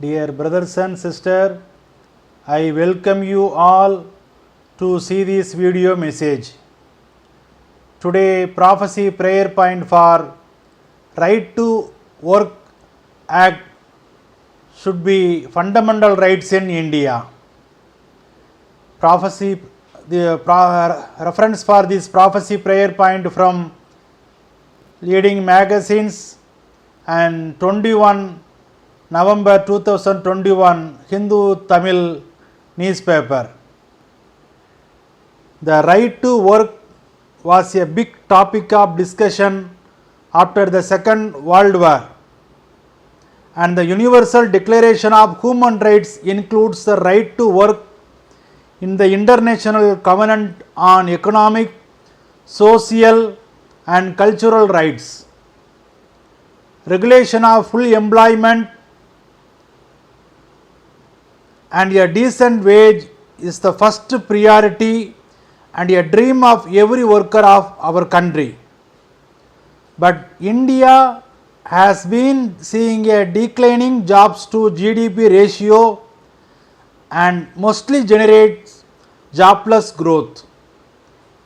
Dear brothers and sisters, I welcome you all to see this video message. Today prophecy prayer point for Right to Work Act should be fundamental rights in India. Prophecy, the reference for this prophecy prayer point from leading magazines and 21 November 2021 Hindu Tamil newspaper. The right to work was a big topic of discussion after the Second World War, and the Universal Declaration of Human Rights includes the right to work in the International Covenant on Economic, Social and Cultural Rights. Regulation of full employment and a decent wage is the first priority and a dream of every worker of our country. But India has been seeing a declining jobs to GDP ratio and mostly generates jobless growth.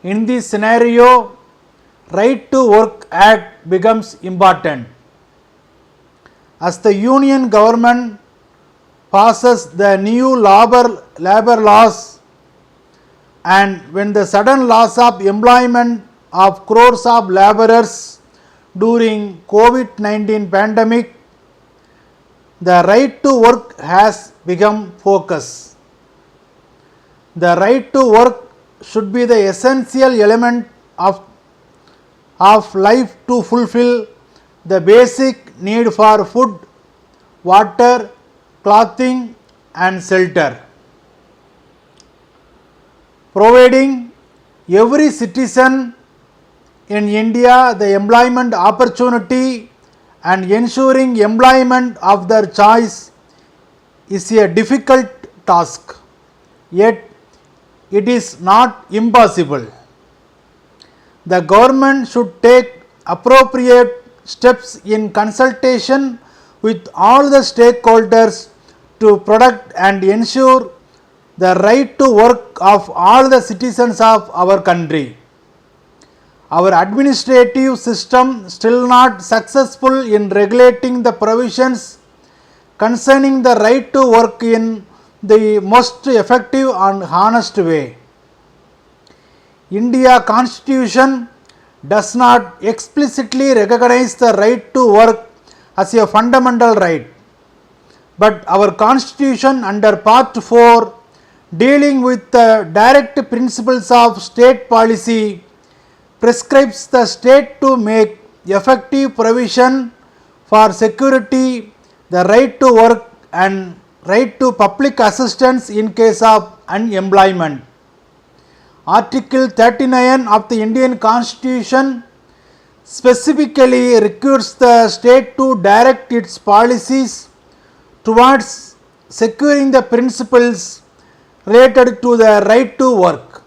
In this scenario, Right to Work Act becomes important. As the Union government passes the new labor laws, and when the sudden loss of employment of crores of laborers during COVID-19 pandemic, the right to work has become focus. The right to work should be the essential element of life to fulfill the basic need for food, water, clothing and shelter. Providing every citizen in India the employment opportunity and ensuring employment of their choice is a difficult task, yet it is not impossible. The government should take appropriate steps in consultation with all the stakeholders to protect and ensure the right to work of all the citizens of our country. Our administrative system still not successful in regulating the provisions concerning the right to work in the most effective and honest way. India Constitution does not explicitly recognize the right to work as a fundamental right, but our Constitution under Part 4 dealing with the direct principles of state policy prescribes the state to make effective provision for security, the right to work and right to public assistance in case of unemployment. Article 39 of the Indian Constitution specifically requires the state to direct its policies towards securing the principles related to the right to work.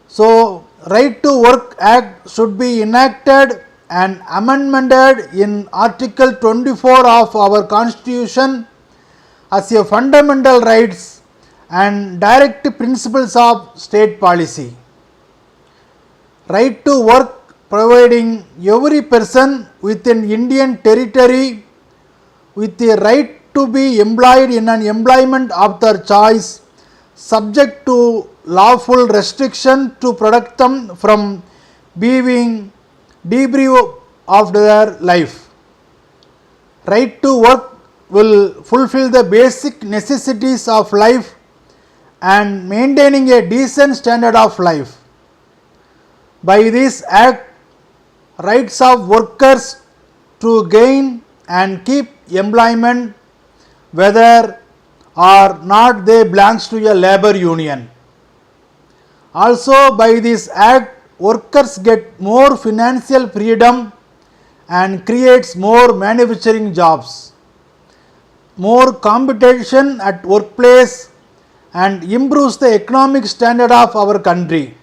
So, Right to Work Act should be enacted and amended in Article 24 of our Constitution as a fundamental rights and direct principles of state policy. Right to work providing every person within Indian territory with the right to be employed in an employment of their choice, subject to lawful restriction to protect them from being deprived of their life. Right to work will fulfill the basic necessities of life and maintaining a decent standard of life. By this act, rights of workers to gain and keep employment whether or not they belongs to a labor union. Also by this act, workers get more financial freedom and creates more manufacturing jobs, more competition at workplace and improves the economic standard of our country.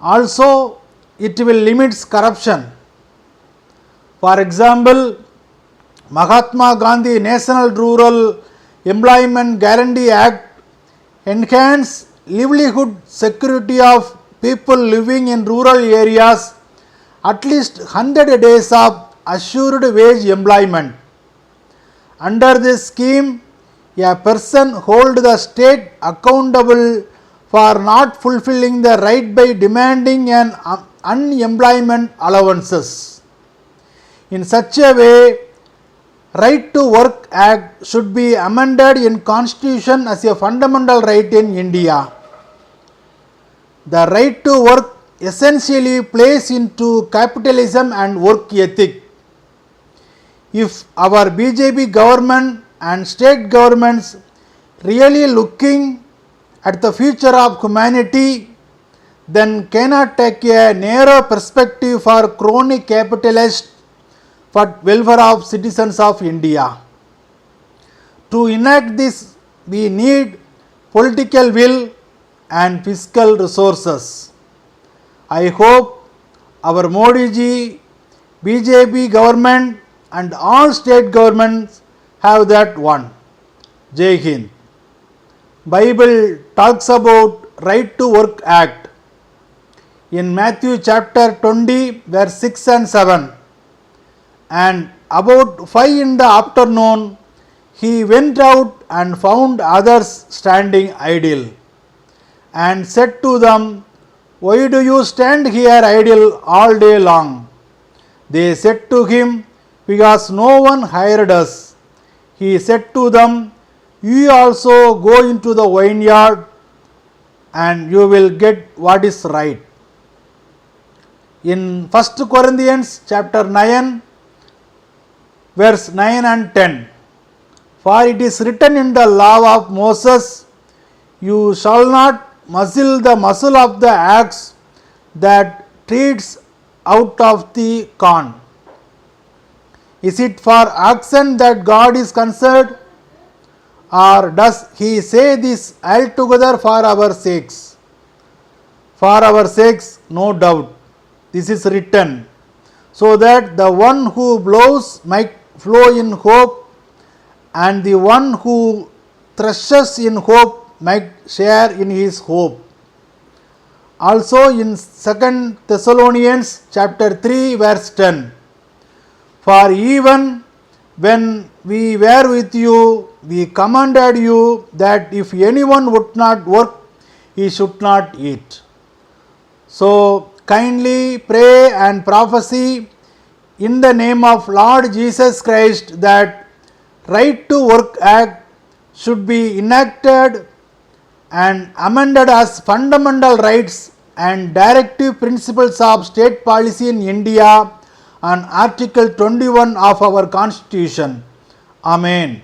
Also, it will limit corruption. For example, Mahatma Gandhi National Rural Employment Guarantee Act enhance livelihood security of people living in rural areas at least 100 days of assured wage employment. Under this scheme, a person hold the state accountable for not fulfilling the right by demanding an unemployment allowances. In such a way, Right to Work Act should be amended in Constitution as a fundamental right in India. The right to work essentially plays into capitalism and work ethic. If our BJP government and state governments really looking at the future of humanity, then cannot take a narrow perspective for crony capitalists for welfare of citizens of India. To enact this, we need political will and fiscal resources. I hope our Modi ji, BJP government and all state governments have that one. Jai Hind. Bible talks about Right to Work Act in Matthew chapter 20 verse 6 and 7. And about 5 in the afternoon, he went out and found others standing idle, and said to them, Why do you stand here idle all day long? They said to him, Because no one hired us. He said to them, You also go into the vineyard, and you will get what is right. In 1 Corinthians chapter 9, verse 9 and 10. For it is written in the law of Moses, You shall not muzzle the muzzle of the axe that treads out of the corn. Is it for oxen that God is concerned? Or does he say this altogether for our sakes? For our sakes, no doubt. This is written, so that the one who blows might flow in hope, and the one who threshes in hope might share in his hope. Also in 2 Thessalonians chapter 3 verse 10. For even when we were with you, we commanded you that if anyone would not work, he should not eat. So kindly pray and prophesy in the name of Lord Jesus Christ that Right to Work Act should be enacted and amended as fundamental rights and directive principles of state policy in India on Article 21 of our Constitution. Amen.